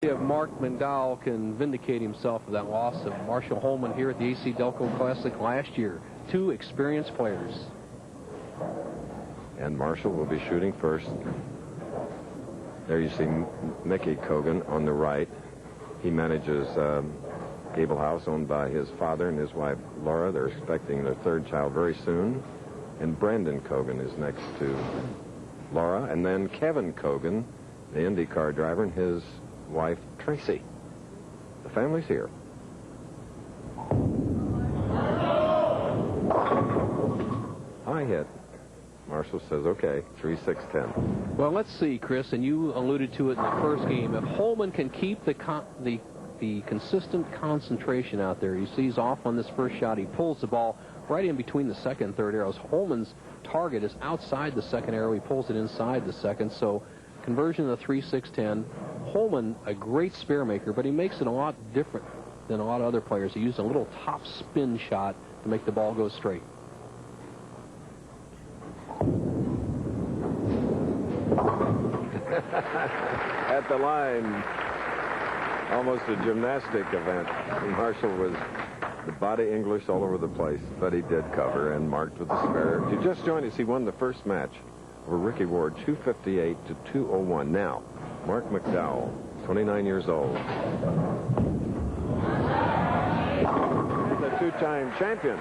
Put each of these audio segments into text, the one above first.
If Marc McDowell can vindicate himself of that loss of Marshall Holman here at the AC Delco Classic last year. Two experienced players. And Marshall will be shooting first. There you see Mickey Cogan on the right. He manages Gable House, owned by his father and his wife Laura. They're expecting their third child very soon. And Brandon Cogan is next to Laura. And then Kevin Cogan, the IndyCar driver, and his wife Tracy. The family's here. High hit. Marshall says, okay, 3-6-10. Well, let's see, Chris, and you alluded to it in the first game. If Holman can keep the consistent concentration out there, he sees off on this first shot. He pulls the ball right in between the second and third arrows. Holman's target is outside the second arrow. He pulls it inside the second. So conversion of the 3-6-10. Holman, a great spear maker, but he makes it a lot different than a lot of other players. He used a little top spin shot to make the ball go straight. At the line, almost a gymnastic event. Marshall was the body English all over the place, but he did cover and marked with the spare. If you just joined us, he won the first match over Ricky Ward, 258 to 201. Now, Marc McDowell, 29 years old. And the two-time champion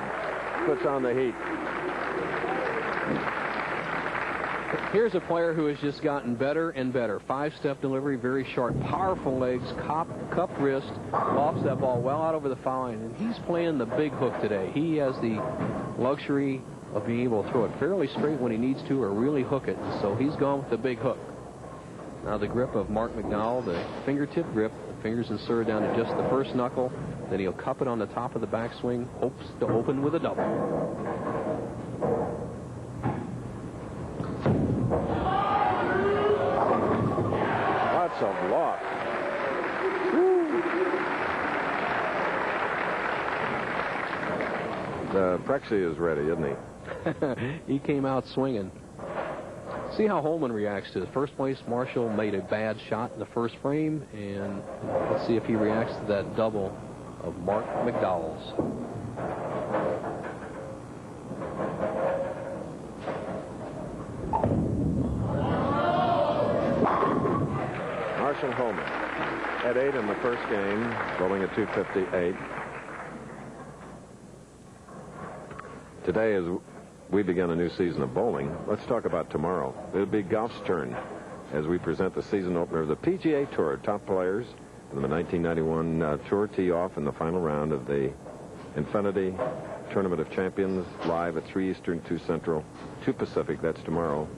puts on the heat. Here's a player who has just gotten better and better. Five-step delivery, very sharp, powerful legs, cupped wrist, lofts that ball well out over the foul line, and he's playing the big hook today. He has the luxury of being able to throw it fairly straight when he needs to or really hook it, so he's gone with the big hook. Now the grip of Marc McDowell, the fingertip grip, the fingers inserted down to just the first knuckle, then he'll cup it on the top of the backswing, hopes to open with a double. Lots of loft. Prexy is ready, isn't he? He came out swinging. See how Holman reacts to it. First place, Marshall made a bad shot in the first frame, and let's see if he reacts to that double of Marc McDowell's. Marshall Holman at 8 in the first game, bowling at 258. Today, as we begin a new season of bowling, let's talk about tomorrow. It'll be golf's turn as we present the season opener of the PGA Tour. Top players in the 1991 Tour tee off in the final round of the Infinity Tournament of Champions, live at 3 Eastern, 2 Central, 2 Pacific. That's tomorrow,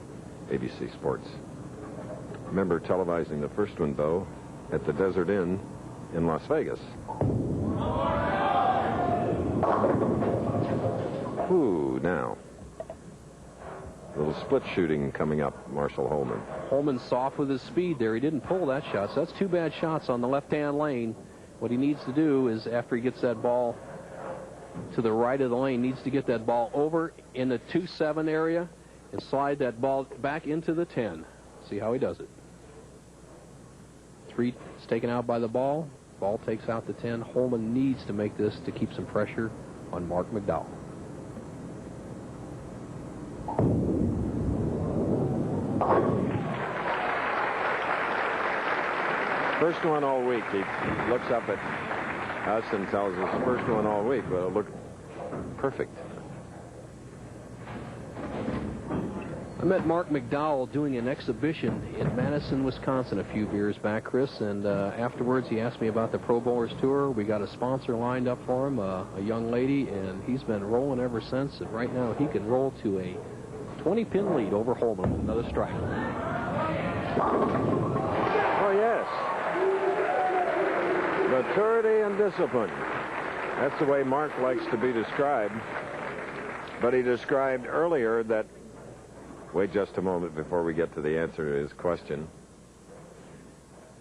ABC Sports. Remember televising the first one, though, at the Desert Inn in Las Vegas. Ooh, now. A little split shooting coming up, Marshall Holman. Holman soft with his speed there. He didn't pull that shot, so that's 2 bad shots on the left-hand lane. What he needs to do is, after he gets that ball to the right of the lane, needs to get that ball over in the 2-7 area and slide that ball back into the 10. See how he does it. 3 is taken out by the ball. Ball takes out the 10. Holman needs to make this to keep some pressure on Marc McDowell. First one all week. He looks up at us and tells us first one all week. Well, it looked perfect. I met Marc McDowell doing an exhibition in Madison, Wisconsin a few years back, Chris, and afterwards he asked me about the Pro Bowlers Tour. We got a sponsor lined up for him, a young lady, and he's been rolling ever since, and right now he can roll to a 20-pin lead over Holman with another strike. Oh, yes. Maturity and discipline. That's the way Mark likes to be described. But he described earlier that, wait just a moment before we get to the answer to his question.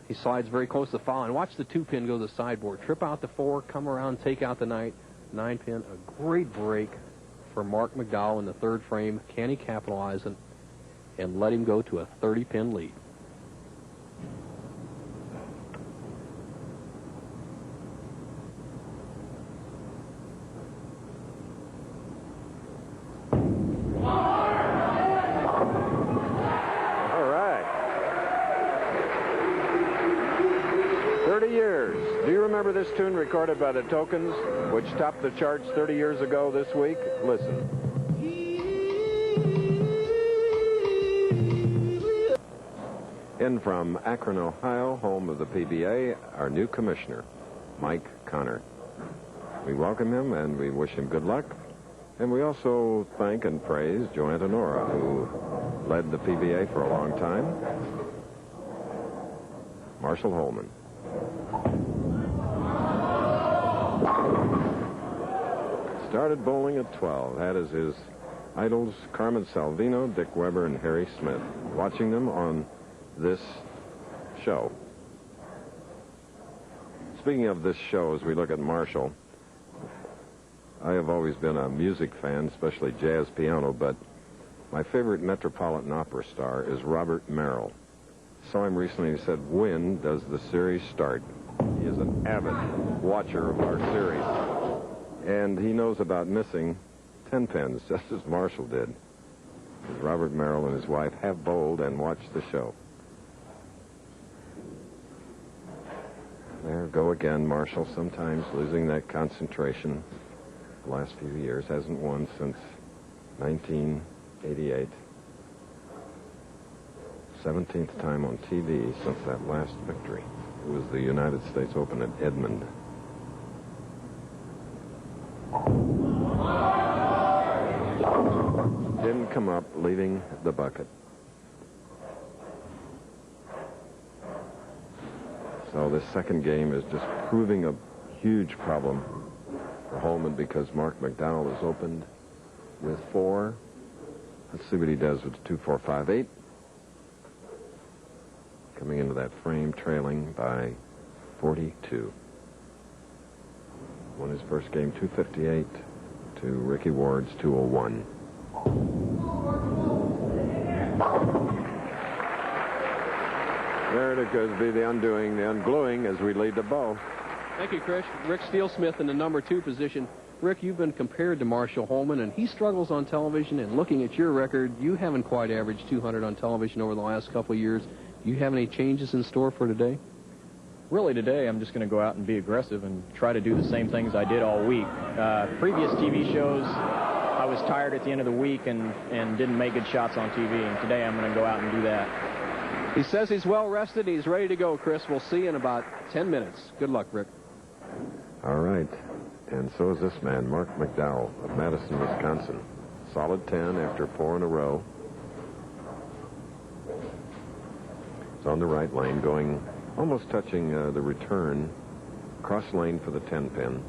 He slides very close to the foul line. Watch the 2-pin go to the sideboard. Trip out the 4, come around, take out the 9-pin. A great break for Marc McDowell in the third frame. Can he capitalize it and let him go to a 30-pin lead? years. Do you remember this tune recorded by the Tokens, which topped the charts 30 years ago this week? Listen. In from Akron, Ohio, home of the PBA, our new commissioner, Mike Connor. We welcome him and we wish him good luck. And we also thank and praise Joe Antonora, who led the PBA for a long time. Marshall Holman. Started bowling at 12. Had as his idols Carmen Salvino, Dick Weber, and Harry Smith. Watching them on this show. Speaking of this show, as we look at Marshall, I have always been a music fan, especially jazz piano, but my favorite Metropolitan Opera star is Robert Merrill. Saw him recently. He said, "When does the series start?" He is an avid watcher of our series, and he knows about missing 10 pins, just as Marshall did. Robert Merrill and his wife have bowled and watched the show. There go again, Marshall, sometimes losing that concentration. The last few years, hasn't won since 1988. 17th time on TV since that last victory. It was the United States Open at Edmond. Didn't come up, leaving the bucket. So this second game is just proving a huge problem for Holman because Marc McDowell is opened with 4. Let's see what he does with 2, 4, 5, 8. Coming into that frame, trailing by 42. Won his first game 258 to Ricky Ward's 201. There it goes, be the undoing, the ungluing as we lead the bow. Thank you, Chris. Rick Steele-Smith in the number 2 position. Rick, you've been compared to Marshall Holman, and he struggles on television. And looking at your record, you haven't quite averaged 200 on television over the last couple of years. Do you have any changes in store for today? Really, today, I'm just going to go out and be aggressive and try to do the same things I did all week. Previous TV shows, I was tired at the end of the week and didn't make good shots on TV. And today, I'm going to go out and do that. He says he's well rested. He's ready to go, Chris. We'll see you in about 10 minutes. Good luck, Rick. All right. And so is this man, Marc McDowell of Madison, Wisconsin. Solid 10 after 4 in a row. It's on the right lane, going almost touching the return. Cross lane for the 10 pin.